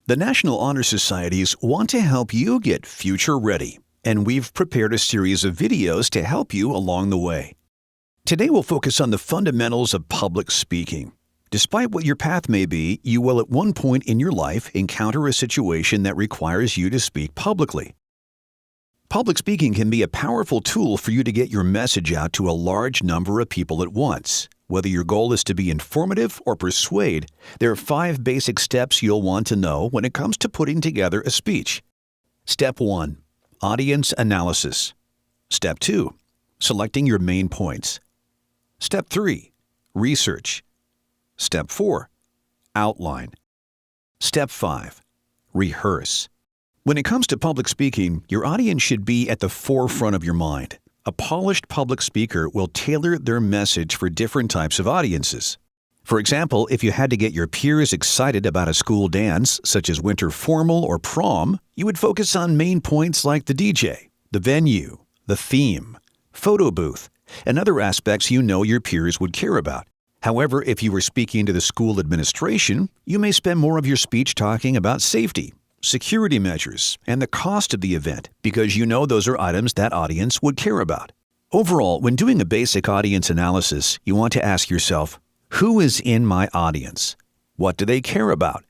The National Honor Societies want to help you get future ready, and we've prepared a series of videos to help you along the way. Today we'll focus on the fundamentals of public speaking. Despite what your path may be, you will at one point in your life encounter a situation that requires you to speak publicly. Public speaking can be a powerful tool for you to get your message out to a large number of people at once. Whether your goal is to be informative or persuade, there are 5 basic steps you'll want to know when it comes to putting together a speech. Step 1. Audience analysis. Step 2. Selecting your main points. Step 3. Research. Step 4. Outline. Step 5. Rehearse. When it comes to public speaking, your audience should be at the forefront of your mind. A polished public speaker will tailor their message for different types of audiences. For example, if you had to get your peers excited about a school dance, such as winter formal or prom, you would focus on main points like the DJ, the venue, the theme, photo booth, and other aspects you know your peers would care about. However, if you were speaking to the school administration, you may spend more of your speech talking about safety, security measures, and the cost of the event because you know those are items that audience would care about. Overall, when doing a basic audience analysis, you want to ask yourself, who is in my audience? What do they care about?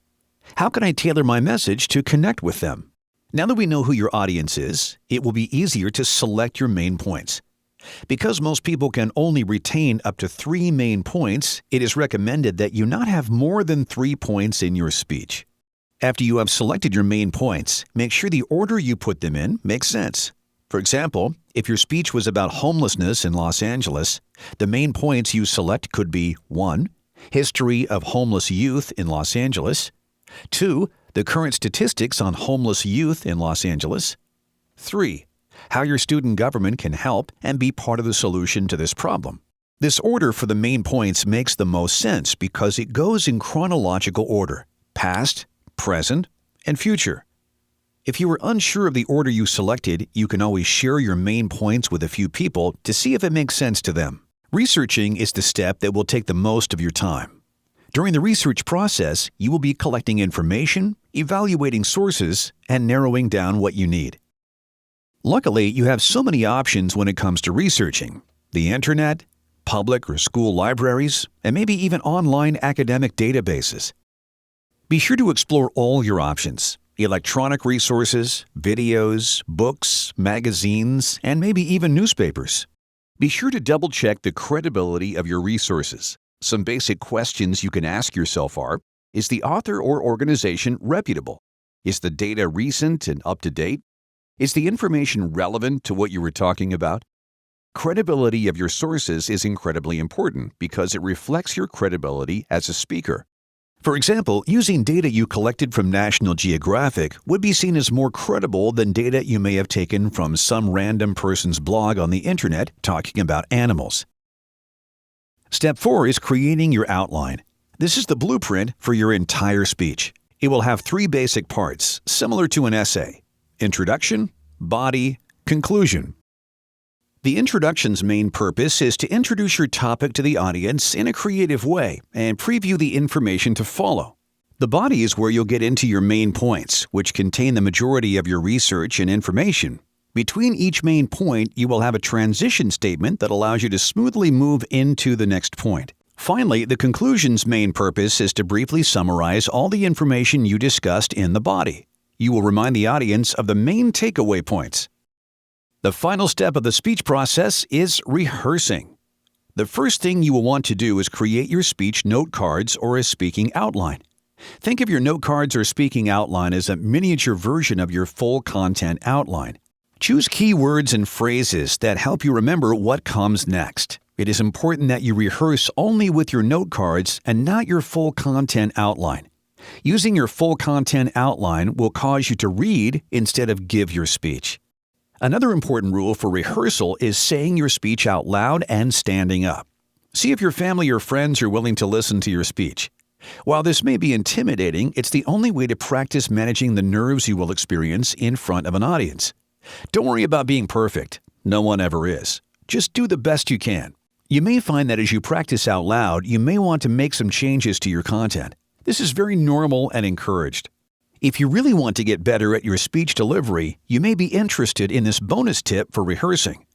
How can I tailor my message to connect with them? Now that we know who your audience is, it will be easier to select your main points. Because most people can only retain up to 3 main points, it is recommended that you not have more than 3 points in your speech. After you have selected your main points, make sure the order you put them in makes sense. For example, if your speech was about homelessness in Los Angeles, the main points you select could be 1. History of homeless youth in Los Angeles. 2. The current statistics on homeless youth in Los Angeles. 3. How your student government can help and be part of the solution to this problem. This order for the main points makes the most sense because it goes in chronological order: past, present, and future. If you are unsure of the order you selected, you can always share your main points with a few people to see if it makes sense to them. Researching is the step that will take the most of your time. During the research process, you will be collecting information, evaluating sources, and narrowing down what you need. Luckily, you have so many options when it comes to researching: the internet, public or school libraries, and maybe even online academic databases. Be sure to explore all your options: electronic resources, videos, books, magazines, and maybe even newspapers. Be sure to double-check the credibility of your resources. Some basic questions you can ask yourself are: is the author or organization reputable? Is the data recent and up-to-date? Is the information relevant to what you were talking about? Credibility of your sources is incredibly important because it reflects your credibility as a speaker. For example, using data you collected from National Geographic would be seen as more credible than data you may have taken from some random person's blog on the internet talking about animals. Step 4 is creating your outline. This is the blueprint for your entire speech. It will have 3 basic parts, similar to an essay: introduction, body, conclusion. The introduction's main purpose is to introduce your topic to the audience in a creative way and preview the information to follow. The body is where you'll get into your main points, which contain the majority of your research and information. Between each main point, you will have a transition statement that allows you to smoothly move into the next point. Finally, the conclusion's main purpose is to briefly summarize all the information you discussed in the body. You will remind the audience of the main takeaway points. The final step of the speech process is rehearsing. The first thing you will want to do is create your speech note cards or a speaking outline. Think of your note cards or speaking outline as a miniature version of your full content outline. Choose keywords and phrases that help you remember what comes next. It is important that you rehearse only with your note cards and not your full content outline. Using your full content outline will cause you to read instead of give your speech. Another important rule for rehearsal is saying your speech out loud and standing up. See if your family or friends are willing to listen to your speech. While this may be intimidating, it's the only way to practice managing the nerves you will experience in front of an audience. Don't worry about being perfect. No one ever is. Just do the best you can. You may find that as you practice out loud, you may want to make some changes to your content. This is very normal and encouraged. If you really want to get better at your speech delivery, you may be interested in this bonus tip for rehearsing.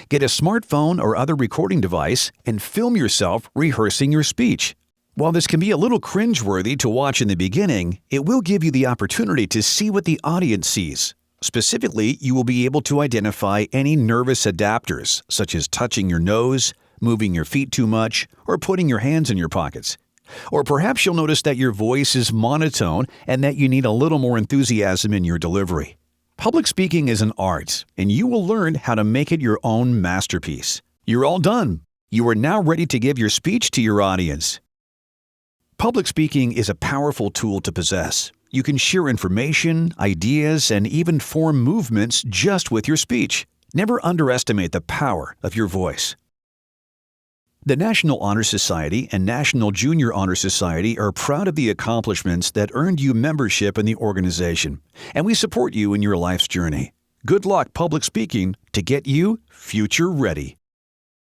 Get a smartphone or other recording device and film yourself rehearsing your speech. While this can be a little cringeworthy to watch in the beginning, it will give you the opportunity to see what the audience sees. Specifically, you will be able to identify any nervous adapters, such as touching your nose, moving your feet too much, or putting your hands in your pockets. Or perhaps you'll notice that your voice is monotone and that you need a little more enthusiasm in your delivery. Public speaking is an art, and you will learn how to make it your own masterpiece. You're all done. You are now ready to give your speech to your audience. Public speaking is a powerful tool to possess. You can share information, ideas, and even form movements just with your speech. Never underestimate the power of your voice. The National Honor Society and National Junior Honor Society are proud of the accomplishments that earned you membership in the organization, and we support you in your life's journey. Good luck public speaking to get you future ready.